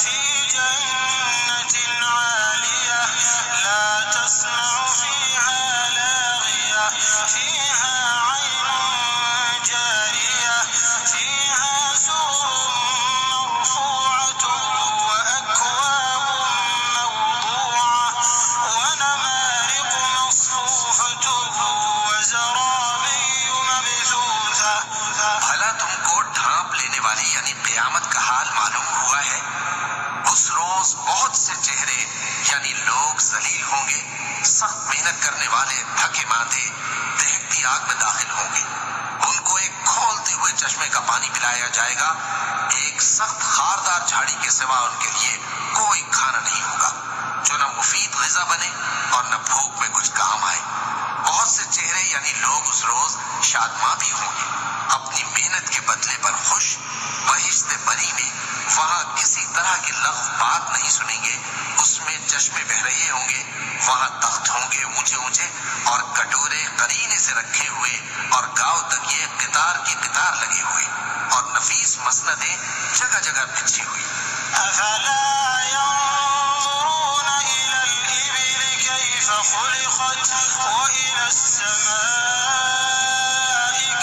في جنة عالية لا تسمع فيها لاغية فيها عين جارية فيها سرر مرفوعة وأكواب موضوعة ونمارق مصفوفة وزرابي مبثوثة. بھلا تم کو ڈھانپ لینے والی یعنی قیامت کا حال معلوم ہوا ہے؟ اس روز بہت سے چہرے یعنی لوگ ذلیل ہوں گے، سخت محنت کرنے والے تھکے ماندے دہکتی آگ میں داخل ہوں گے. ان کو ایک کھولتے ہوئے چشمے کا پانی پلایا جائے گا. ایک سخت خاردار جھاڑی کے سوا ان کے لیے کوئی کھانا نہیں ہوگا جو نہ مفید غذا بنے اور نہ بھوک میں کچھ کام آئے. بہت سے چہرے یعنی لوگ اس روز شادماں بھی ہوں گے، اپنی محنت کے بدلے پر خوش. بہشت بری میں وہاں کسی طرح کی لغو بات نہیں سنیں گے. اس میں چشمے بہ رہے ہوں گے، وہاں تخت ہوں گے اونچے اونچے اور کٹورے قرینے سے رکھے ہوئے اور گاؤں تک یہ قطار کی قطار لگے ہوئے اور نفیس مسندیں جگہ جگہ بچھی ہوئی. أفلا ينظرون إلى الإبل كيف خلقت وإلى السماء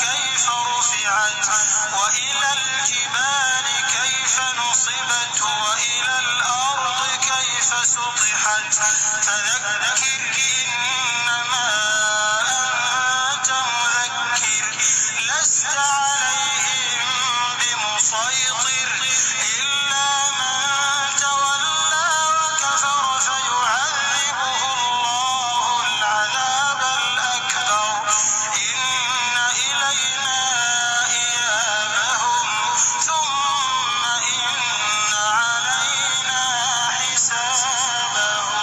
كيف رفعت وإلى الجبال كيف نصبت وإلى الأرض كيف سطحت فذكر إنما أنت مذكر لست عليهم بمسيطر إلا من تولى وكفر فيعذبه الله العذاب الأكبر إن إلينا إيابهم ثم إن علينا حسابهم.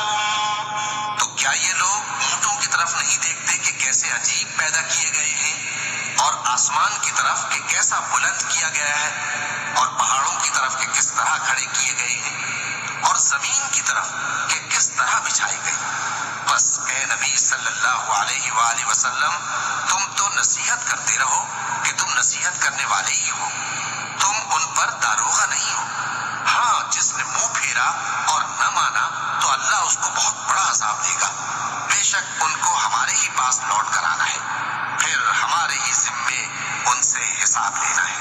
تو کیا یہ لوگ اونٹوں کی طرف نہیں دیکھتے کہ کیسے عجیب پیدا کیے گئے ہیں، اور آسمان کی طرف کہ کیسا بلند کیا گیا ہے، اور پہاڑوں کی طرف کہ کس طرح کھڑے کیے گئے ہیں، اور زمین کی طرف کہ کس طرح بچھائی گئی؟ بس اے نبی صلی اللہ علیہ وآلہ وسلم، تم تو نصیحت کرتے رہو کہ تم نصیحت کرنے والے ہی ہو، تم ان پر داروغہ نہیں ہو. ہاں، جس نے منہ پھیرا اور نہ مانا تو اللہ اس کو بہت بڑا عذاب دے گا. بے شک ان کو ہمارے ہی پاس لوٹ کر آنا ہے، پھر ہمارے ہی ذمے ان سے حساب لینا ہے.